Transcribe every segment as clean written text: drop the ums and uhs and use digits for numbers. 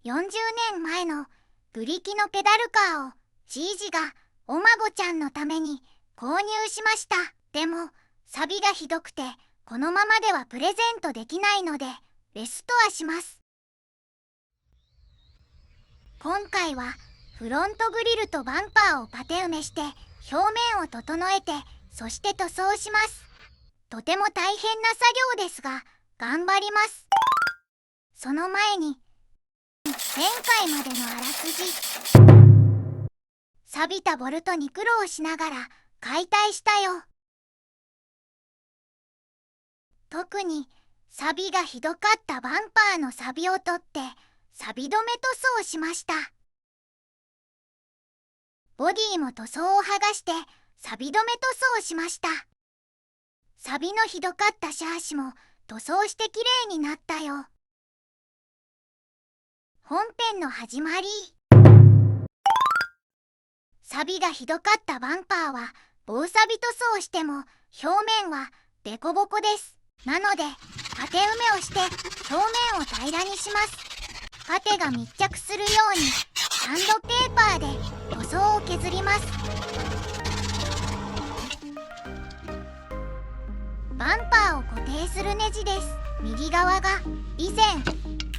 40年前のブリキのペダルカーをじいじがお孫ちゃんのために購入しました。でも錆がひどくてこのままではプレゼントできないのでレストアします。今回はフロントグリルとバンパーをパテ埋めして表面を整えて、そして塗装します。とても大変な作業ですが頑張ります。その前に前回までのあらすじ。錆びたボルトに苦労しながら解体したよ。特に錆びがひどかったバンパーの錆を取って錆止め塗装しました。ボディも塗装を剥がして錆止め塗装しました。錆のひどかったシャーシも塗装してきれいになったよ。本編の始まり。錆がひどかったバンパーは防錆塗装しても表面はデコボコです。なのでパテ埋めをして表面を平らにします。パテが密着するようにサンドペーパーで塗装を削ります。バンパーを固定するネジです。右側が以前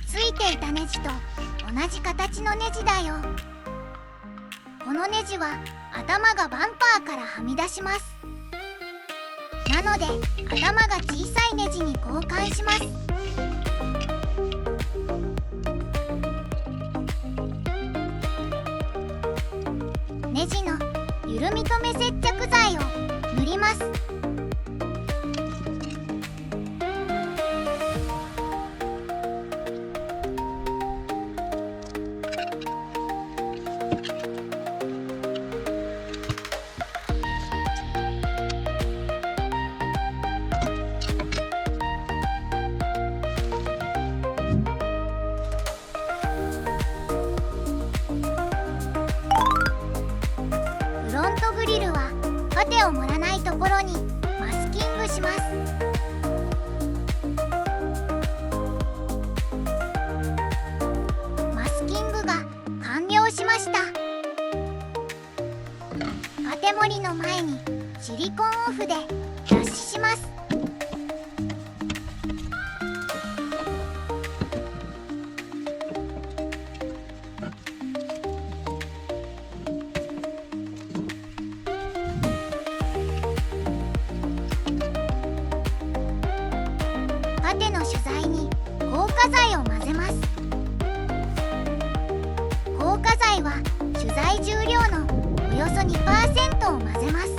ついていたネジと同じ形のネジだよ。このネジは頭がバンパーからはみ出します。なので頭が小さいネジに交換します。ネジの緩み止め接着剤を塗ります。フロントグリルはパテを盛らないところにマスキングします。マスキングが完了しました。パテ盛りの前にシリコンオフで脱脂します。パテの主材に硬化剤を混ぜます。硬化剤は主材重量のおよそ 2% を混ぜます。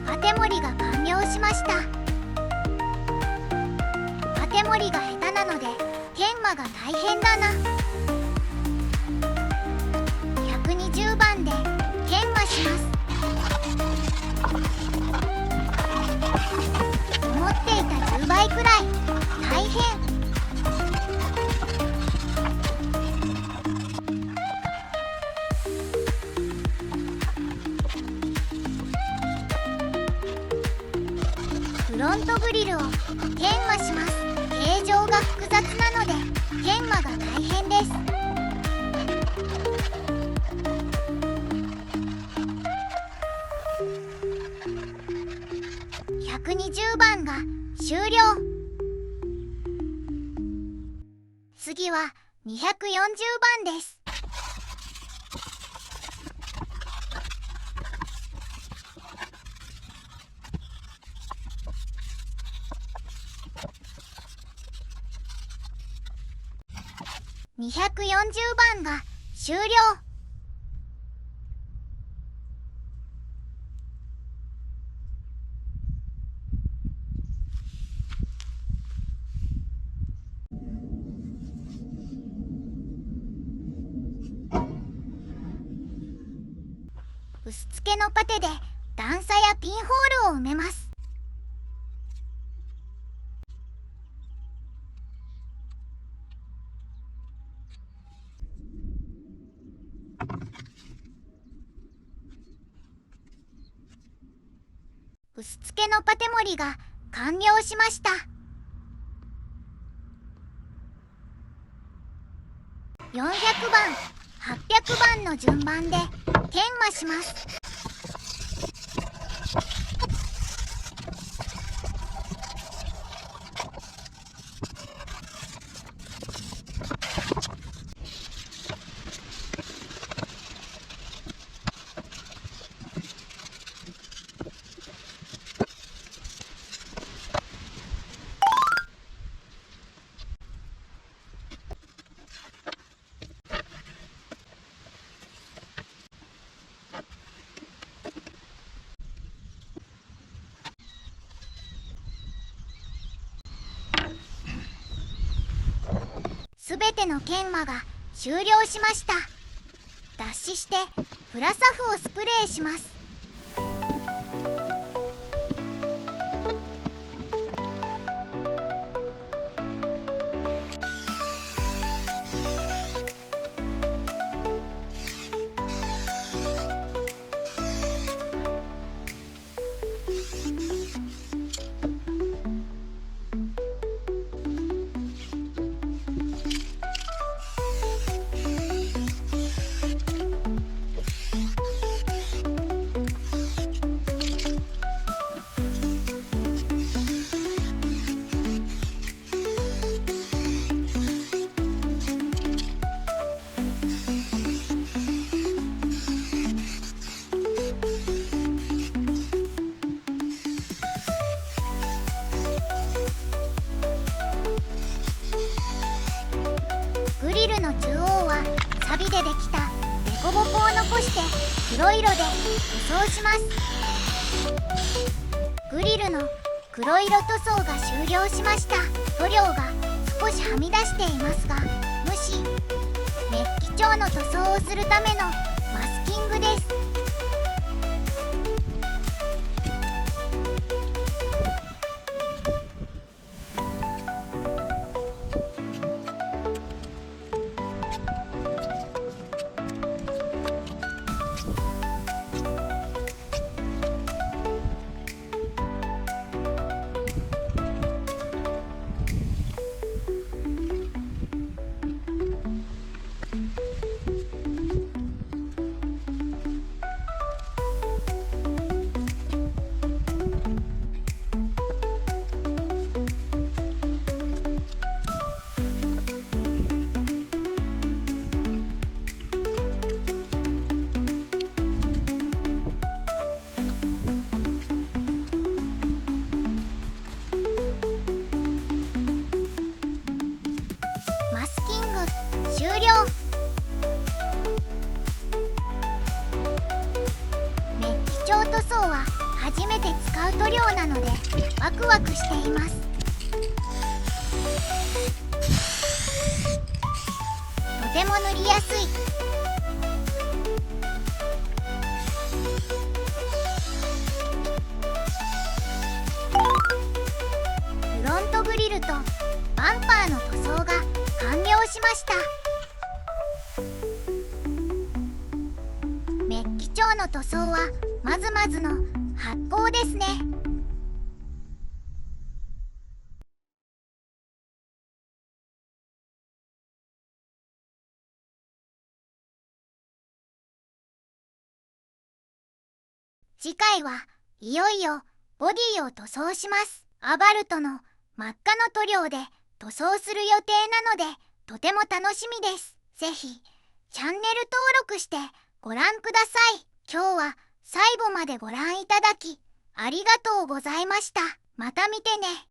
パテ盛りが完了しました。パテ盛りが下手なので研磨が大変だな。120番で研磨します。思っていた10倍くらい大変。フロントグリルを研磨します。形状が複雑なので研磨が大変です。120番が終了。次は240番です。240番が終了。薄付けのパテで段差やピンホールを埋めます。薄付けのパテ盛りが完了しました。400番、800番の順番で研磨します。すべての研磨が終了しました。脱脂してプラサフをスプレーします。グリルの中央はサビでできた凸凹を残して黒色で塗装します。グリルの黒色塗装が終了しました。塗料が少しはみ出していますが、無視。メッキ調の塗装をするためのマスキングです。終了。メッキ調塗装は初めて使う塗料なのでワクワクしています。とても塗りやすい。フロントグリルとバンパーの塗装が完了しました。メッキ調の塗装はまずまずの発酵ですね。次回はいよいよボディを塗装します。アバルトの真っ赤の塗料で塗装する予定なのでとても楽しみです。ぜひチャンネル登録してご覧ください。今日は最後までご覧いただきありがとうございました。また見てね。